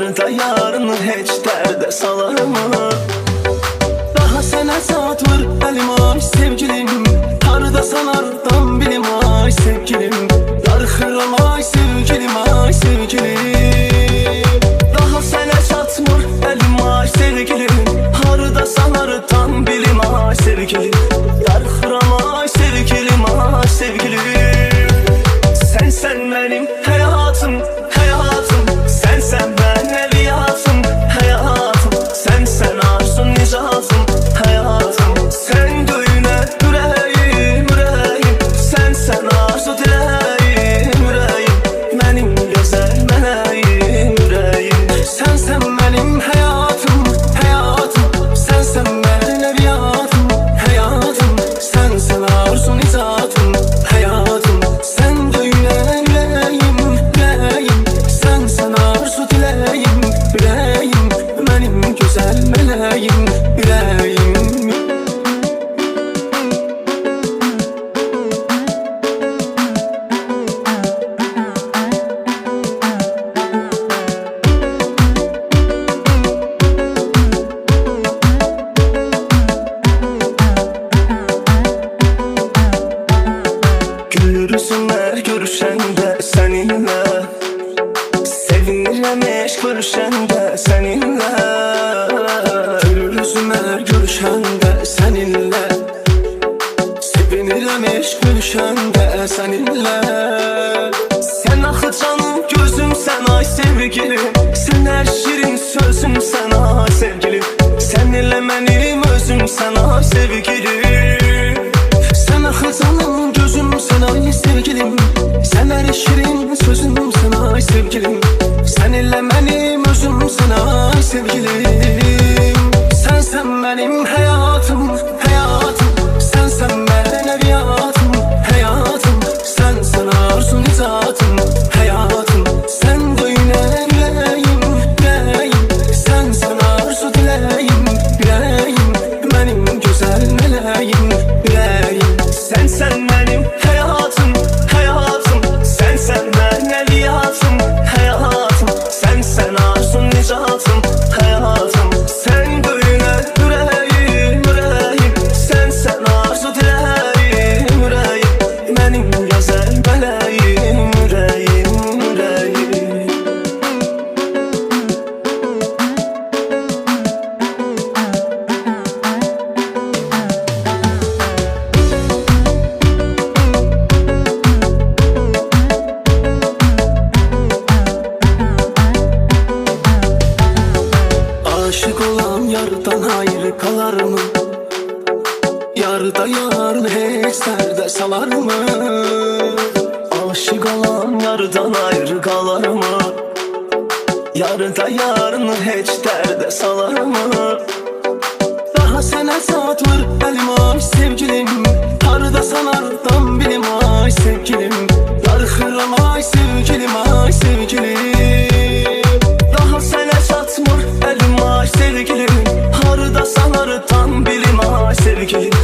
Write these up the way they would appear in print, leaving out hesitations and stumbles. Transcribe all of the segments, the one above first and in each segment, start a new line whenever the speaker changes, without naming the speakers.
Yarın da yarını heç dərdə salar mı? Daha sənə saat vur əlim ay sevgilim, harda sanardan bilim ay sevgilim, darıxıram ay sevgilim ay sevgilim. Daha sənə çatmır əlim ay sevgilim, harda sanardan bilim ay sevgilim, darıxıram ay sevgilim ay sevgilim. Sən mənim həyatım, həyatım, sən mən əliyyatım, həyatım, sən arzun nicatım, həyatım, sən döyünə ürəyim, ürəyim, sən arzu diləyim, ürəyim, mənim gözəl mələyim, ürəyim. Sən mənim həyatım, həyatım, sən mənim əliyyatım, həyatım, sən arzu nicatım, həyatım, sən döyünə ürəyim, ürəyim, sən arzu diləyim, ürəyim, mənim gözəl mələyim, ürəyim. Gülür üzümlər görüşəndə səninlə, sevinirəm eşq görüşəndə səninlə. Gülür üzümlər görüşəndə səninlə, sevinirəm eşq görüşəndə səninlə. Sən axı canım gözümsən ay sevgilim, sən hər şirin sözümsən ay sevgilim, sən elə mənim özümsən ay sevgilim. Sən axı canım gözümsən ay sevgilim, sən hər şirin sözümsən ay sevgilim, sən elə mənim özümsən ay sevgilim. Sən mənim həyatım, həyatım, sən mənim əliyyatım, həyatım, sən arzun nicatım, həyatım, sən döyünə ürəyim, ürəyim, sən arzu diləyim, ürəyim, mənim gözəl mələyim, ürəyim. Sən mənim həyatım, həyatım, sən mənim əliyyatım, həyatım, sən arzun nicatım, həyatım, sən döyünə ürəyim, ürəyim, sən arzu diləyim, ürəyim, mənim gözəl mələyim, ürəyim, ürəyim. Aşık olan yardan ayrı kalar mı? Yarda yarın heç dərdə salar mı? Aşık olan yardan ayrı kalar mı? Yarda yarın heç dərdə salar mı? Daha sənə saat vur əlim ay sevgilim, harda sanardan bilim ay sevgilim, darıxıram ay sevgilim ay sevgilim. Daha sənə çatmır əlim ay sevgilim, harda sanardan bilim ay sevgilim,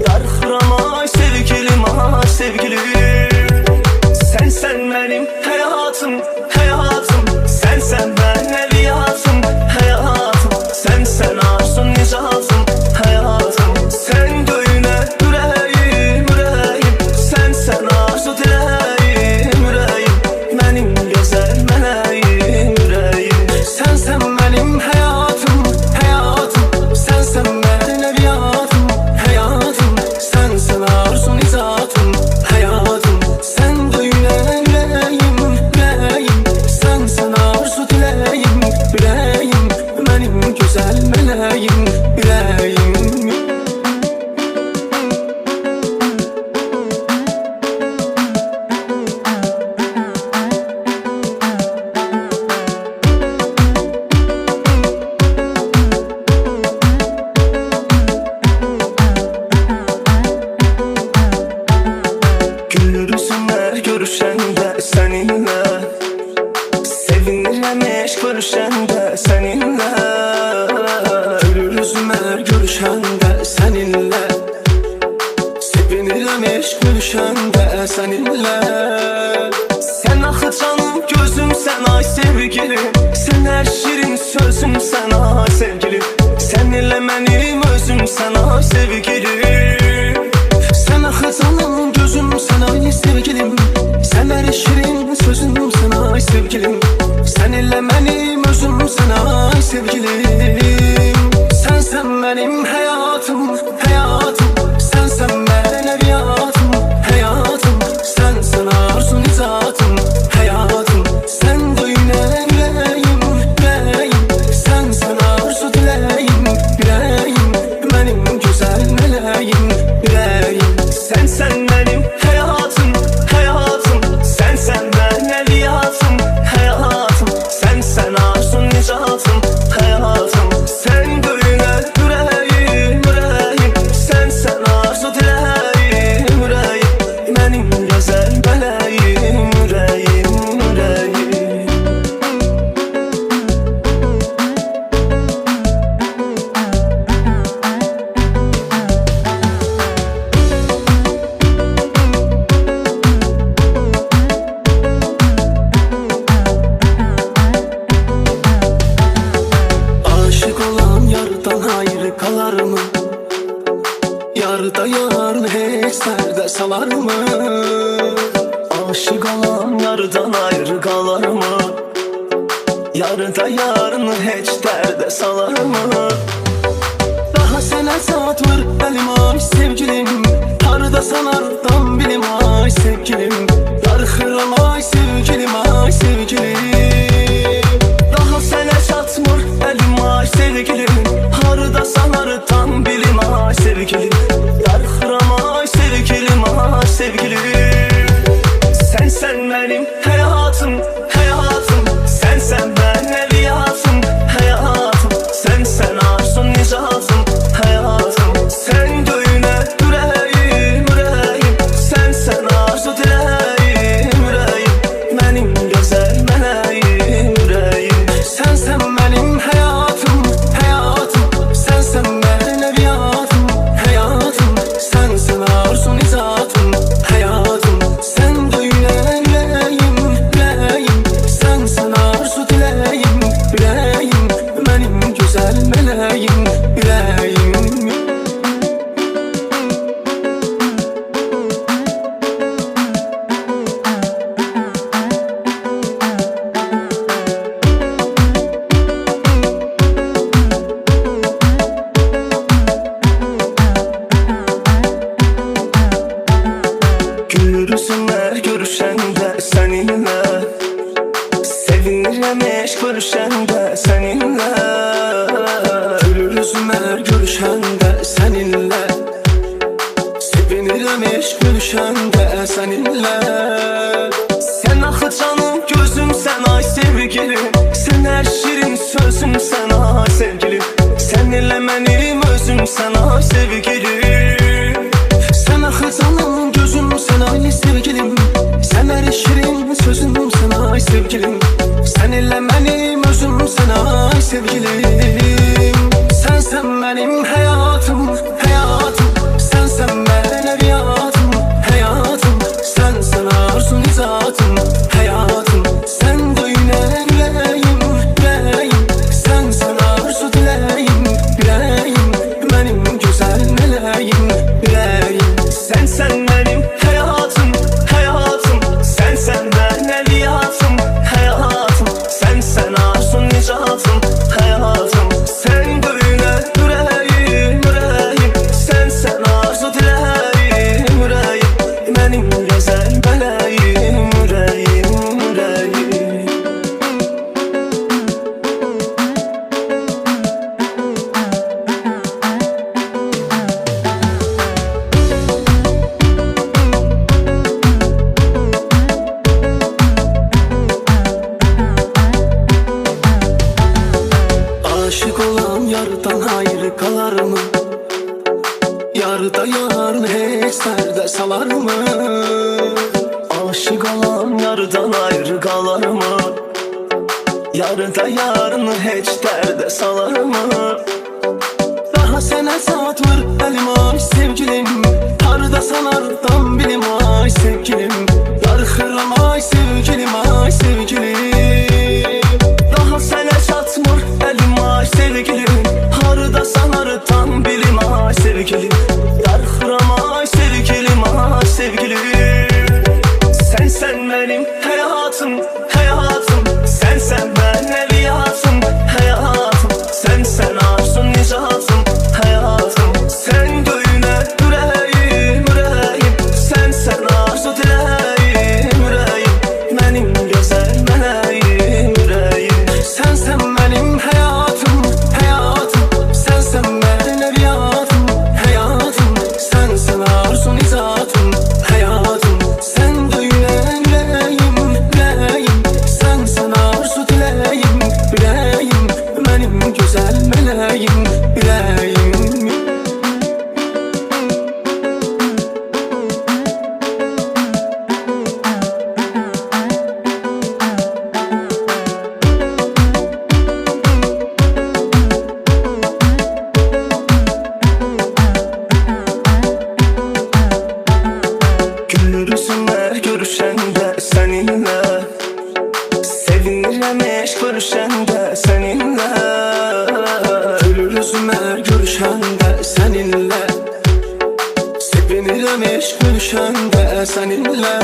darıxıram ay sevgilim ay sevgilim. Sən mənim həyatım, həyatım, sən mənim əliyyatım, həyatım, sən arzun nicatım, həyatım, sən döyünə ürəyim, ürəyim, sən arzu diləyim, ürəyim, mənim gözəl mələyim, ürəyim. Sən mənim həyatım, həyatım, sən mənim əliyyatım, həyatım, sən arzu nicatım, həyatım, sən döyünə ürəyim, ürəyim, sən arzu diləyim, ürəyim, mənim gözəl mələyim, ürəyim. Gülür üzümlər görüşəndə səninlə, sevinirəm eşq görüşəndə səninlə. Gülür üzümlər görüşəndə səninlə, sevinirəm eşq görüşəndə səninlə. Sən axı canım gözümsən ay sevgilim, sən Sen her şirin sözümsən ay sevgilim, sen elə mənim özümsən ay sevgilim. Sen axı canım gözümsən ay sevgilim, sen her şirin sözümsən ay sevgilim, sen elə mənim özümsən ay sevgilim. Sensen benim hayatım, hayatım, sensen benim eviyatım, hayatım, sensen arzum nizatım, hayatım, sen de yüreğim, yüreğim, sensen arzu dileğim, yüreğim, benim güzel meleğim, yüreğim. Sensen benim hayatım, hayatım, sensen benim eviyatım, hayatım, sensen arzum nizatım, hayatım, sen de yüreğim, yüreğim, sensen arzu dileğim, yüreğim, benim güzel meleğim, yüreğim, yüreğim. Aşık olan yardan ayrı kalar mı? Yarda yarın hiç derde salar mı? Aşık olan yardan ayrı kalar mı? Yarda yarın hiç derde salar mı? Daha sene saat var elim ay sevgilim, harda sanardan bilim ay sevgilim, darxıram ay sevgilim, ay sevgilim. Daha sene çatmır elim ay sevgilim, harda sanardan bilim ay sevgilim, darxıram ay sevgilim, ay sevgilim. Sensen benim hayatım, hayatım, sensen benim eviyatım, hayatım, sensen arzum nizatım, hayatım, sen de yüreğim, yüreğim, sensen arzu dileğim, yüreğim, benim güzel meleğim, yüreğim. Sensen benim hayatım, hayatım, sensen benim eviyatım, hayatım, sensen arzu nizatım, hayatım, sen de yüreğim, yüreğim, sensen arzu dileğim, yüreğim, benim güzel meleğim, yüreğim. Gülürüzünler görüşende seninle, sevinirəm eşq görüşende seninle. Gülürüzünler görüşende seninle, sevinirəm eşq görüşende seninle. Sen axı canım gözümsən ay sevgilim, sen her şirin sözümsən ay sevgilim, sen elə mənim özümsən ay sevgilim. Sen axı canım gözümsən ay sevgilim, sen her şirin sözümsən ay sevgilim, sen elə mənim özümsən ay sevgilim. Sensen benim hayatım, hayatım, sensen benim eviyatım, hayatım, sensen arzu nizatım, hayatım, sen de yüreğim, yüreğim, sensen arzu dileğim, yüreğim, benim güzel meleğim, yüreğim. Sensen benim hayatım, hayatım, sensen benim eviyatım, hayatım, sensen arzu nizatım, hayatım, sen de yüreğim, yüreğim, sensen arzu dileğim, yüreğim, benim güzel meleğim, yüreğim, yüreğim. Aşık olan yardan ayrı kalar mı? Yarda yarın hiç derde salar mı? Aşık olan yardan ayrı kalar mı? Yarda yarın hiç derde salar mı? Daha sene saat var elim ay sevgilim, harda sanardan bilim ay sevgilim, darxıram ay sevgilim, ay sevgilim. Daha sene benim hayatım, hayatım. Sensen maneviyatım, hayatım. Sensen arzum, nicatım, hayatım. Sen göğüne yüreğim, yüreğim. Sensen arzu dileğim, yüreğim. Benim güzel meleğim, yüreğim. Sensen benim hayatım, hayatım. Sensen maneviyatım, hayatım. Sensen arzum, nicatım, hayatım. Sen göğüne yüreğim, yüreğim. Sensen arzu dileğim, yüreğim. Benim güzel meleğim, yüreğim. Gülürüzüme görüşende seninle, sevinirəm eşq görüşende seninle. Gülürüzüme görüşende seninle, sevinirəm eşq görüşende seninle.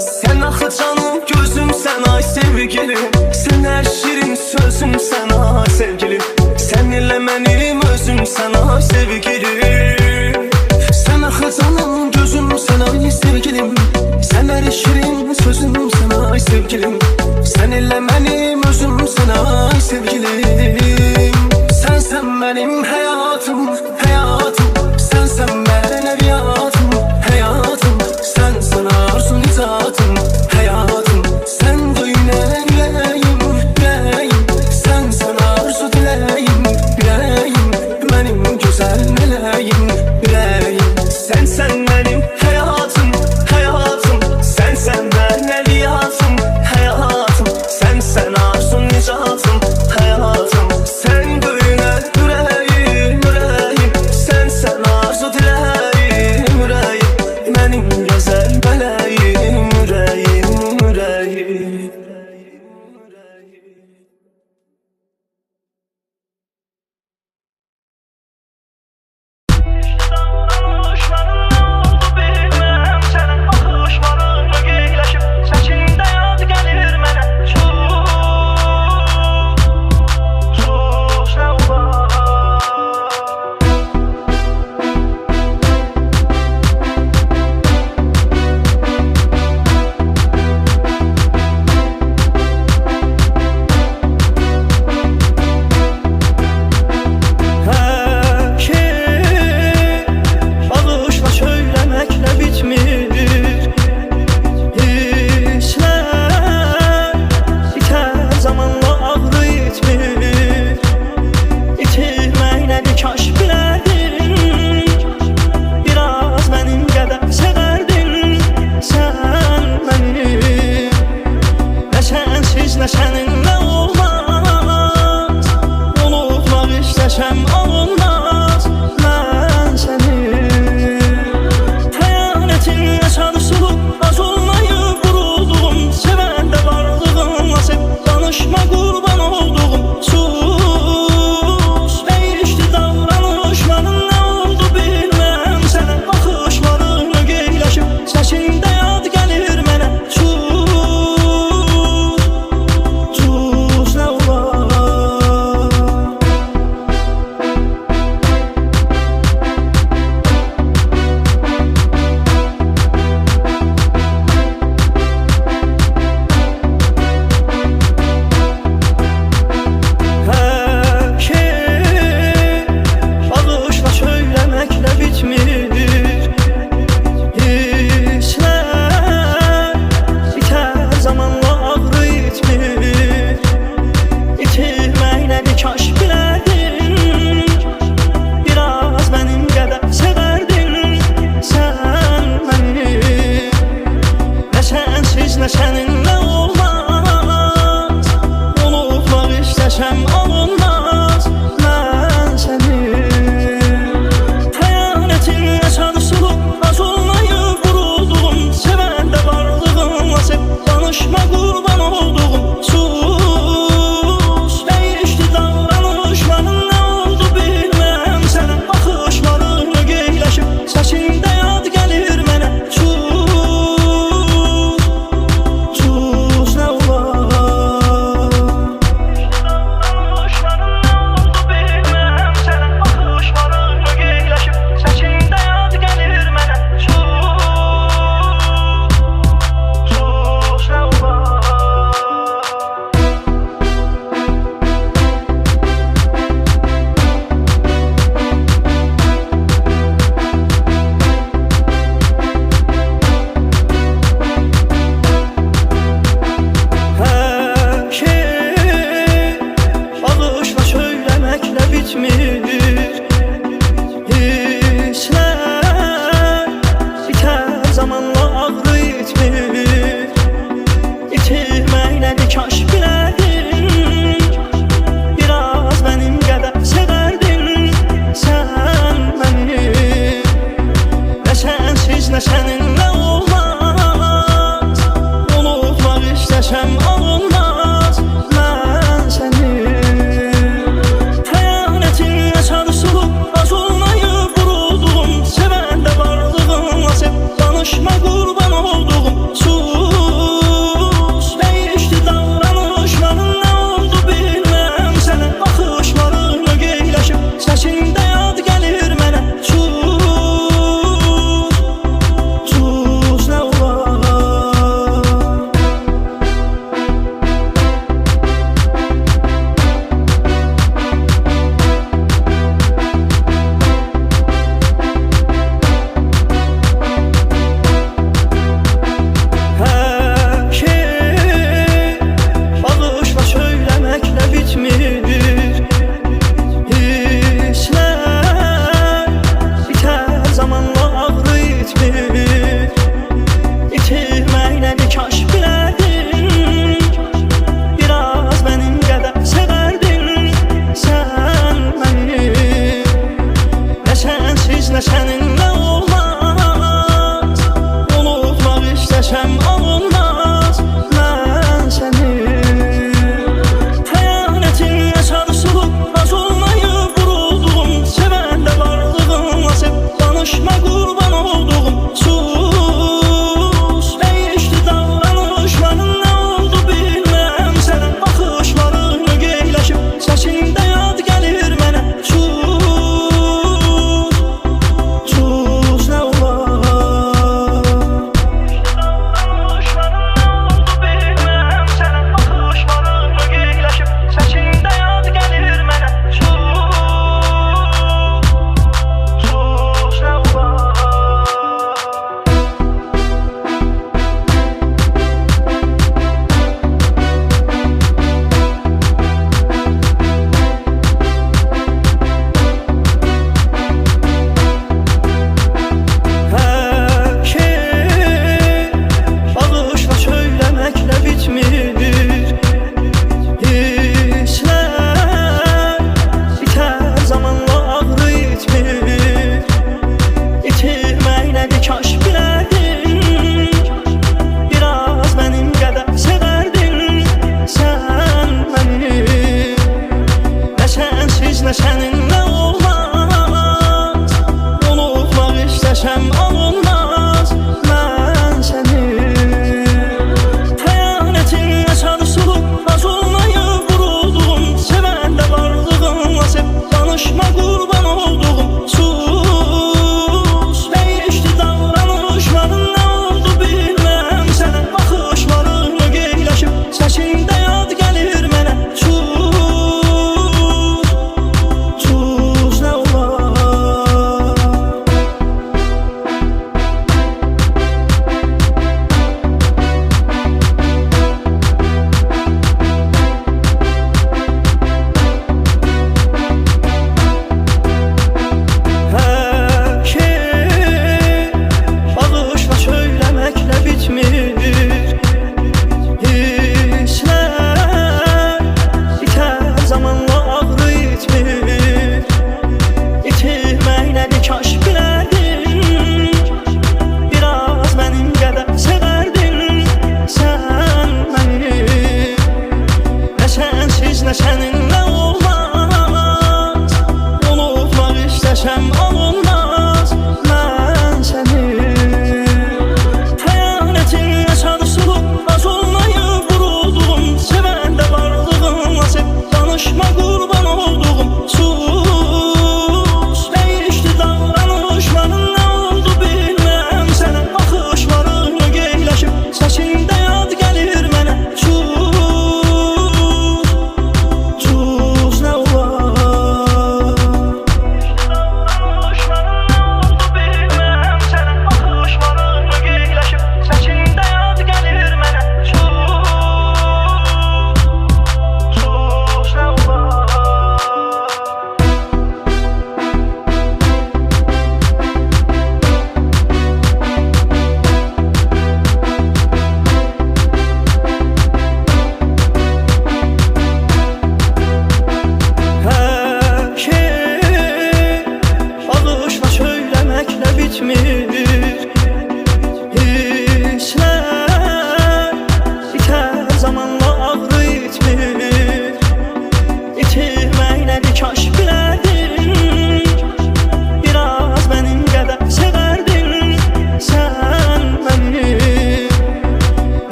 Sen axı canım gözümsən ay sevgilim. Sen her şirin sözümsən ay sevgilim. Seninle benim özümsən ay sevgilim. Sen axı canım gözümsən ay sevgilim. Sen her şirin sözümsən ay sevgilim. Seninle benim özümsən ay sevgilim. Sensen benim hayatım, hayatım. Sensen maneviyatım, hayatım. Sensen arzum, nicatım, hayatım. Sen göğüne yüreğim, yüreğim. Sensen arzu dileğim, yüreğim. Benim güzel meleğim, yüreğim. Sensen benim hayatım, hayatım. Sensen maneviyatım, hayatım. Sensen arzum, nicatım, hayatım. Sen göğüne yüreğim, yüreğim. Sensen arzu dileğim, yüreğim. Benim güzel meleğim, yüreğim, yüreğim.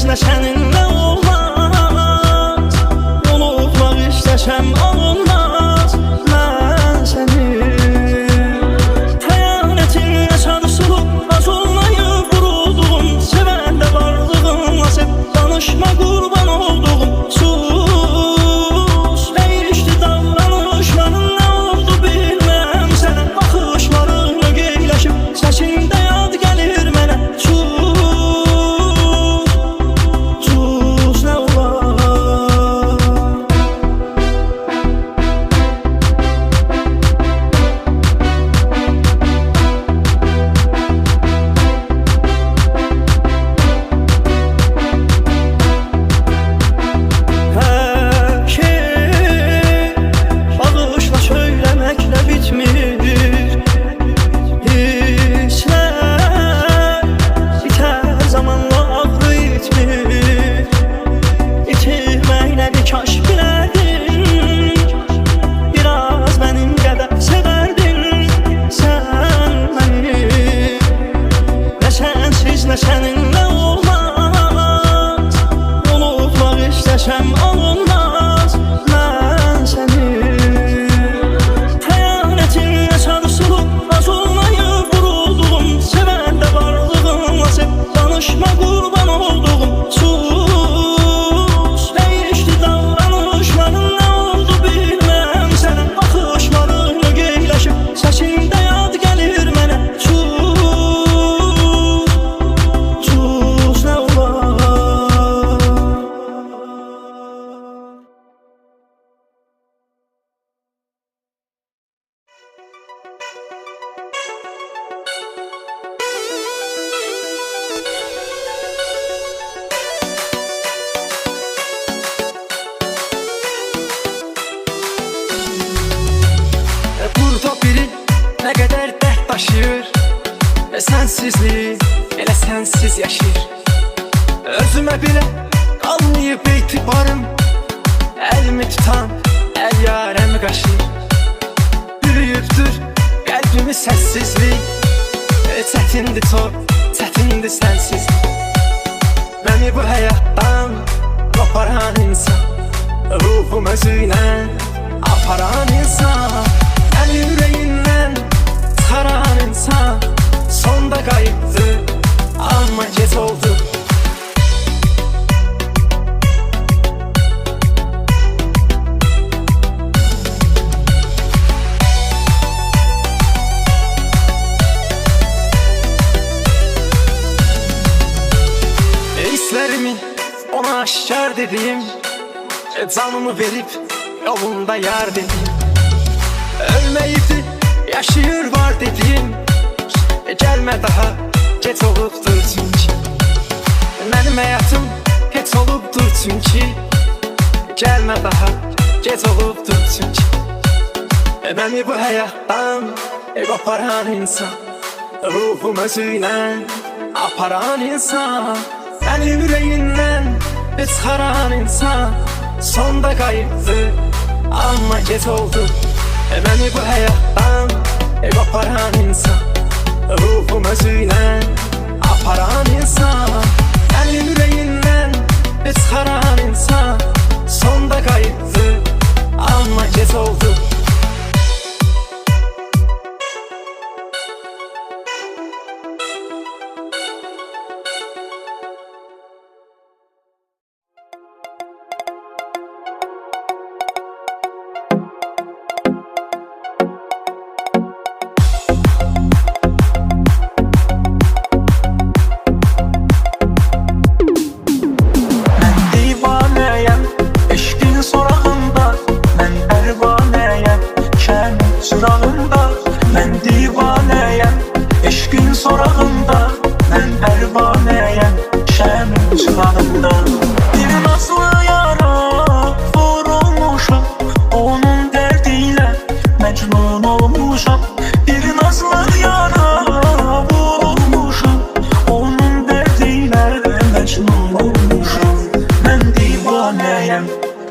sizlə səninlə olmaz. Unutmaq istəsəm olmaz. Mən səni xəyanətinlə sarsılıb az olmayıb vurulduğum, sevəndə varlığınla sev danışma qurban olduğum. Sus, dəyişdi davranışların, nə oldu bilməm sənə. Baxışlarını geyləşib səsində yad gəlir mənə. Sus, nə olar? Hər şey bağışla söyləməklə bitmir. Hisslər bitər zamanla, ağrı itmir. İtirməklə bir kaş bilərdin, biraz mənim qədər sevərdin sən məni. Nə sənsiz nə səninlə olmaz. Unutmaq istəsəm olmaz. Mən səni xəyanətinlə sarsılıb az olmayıb vurulduğum, sevəndə varlığınla sev danışma qurban olduğum. Sus, dəyişdi davranışların, nə oldu bilməm sənə. Baxışlarını geyləşib səsində yad gəlir mənə. Sus, nə olar?
Burada biri nə qədər dərd daşıyır, sənsizlik elə sənsiz yaşayır. Özümə belə qalmayıb etibarım, əlimi tutan əl yarəmi qaşıyır. Bürüyübdür qəlbimi səssizlik, çətindir çox, çətindir sənsizlik. Məni bu həyatdan qoparan insan, ruhum özüylə aparan insan. Məni ürəyindən çıxaran insan, sonda qayıtdı amma gec oldu. Hisslərimi ona aşkar dedim, canımı verib yolunda yar dedim. Ölməyibdi, yaşayır var dedim, gəlmə daha geç olubdur çünki. Mənim həyatım heç olubdur çünki, gəlmə daha geç olubdur çünki. Məni bu həyatdan qoparan insan, ruhum özüylə aparan insan. Məni ürəyindən çıxaran insan, sonda qayıtdı amma gec oldu. Məni bu həyatdan qoparan insan, ruhum özüylə aparan insan. Məni ürəyindən çıxaran insan, sonda qayıtdı amma gec oldu.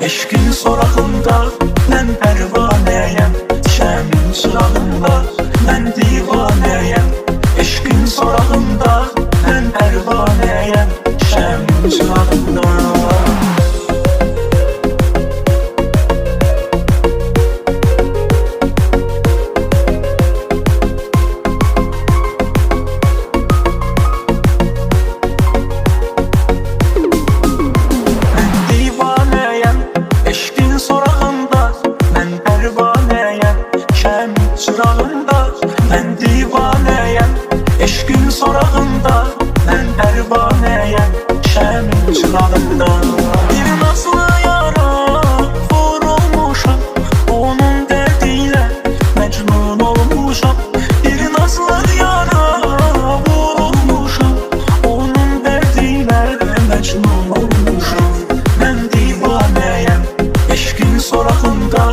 Eşkin sorağında mən pərvanəyəm, şəmin çırağında mən divanəyəm. Eşkin sorağında mən pərvanəyəm, şəmin şəmin çırağında.
Mən divanəyəm, eşqin sorağında. Mən pərvanəyəm, şəmin çırağında. Bir nazlı yara vurulmuşam, onun dərdiyle məcnun olmuşam. Bir nazlı yara vurulmuşam, onun dərdiyle məcnun olmuşam. Mən divanəyəm, eşqin sorağında.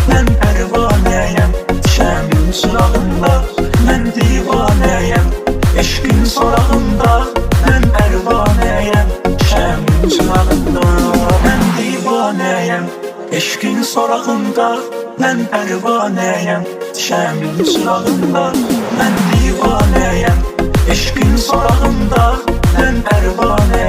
Mən pərvanəyəm, şəmin çırağında. Mən divanəyəm, eşqin sorağında. Mən pərvanəyəm, şəmin çırağında. Mən divanəyəm, eşqin sorağında. Mən pərvanəyəm, şəmin çırağında. Mən divanəyəm, eşqin sorağında. Mən pərvanəyəm.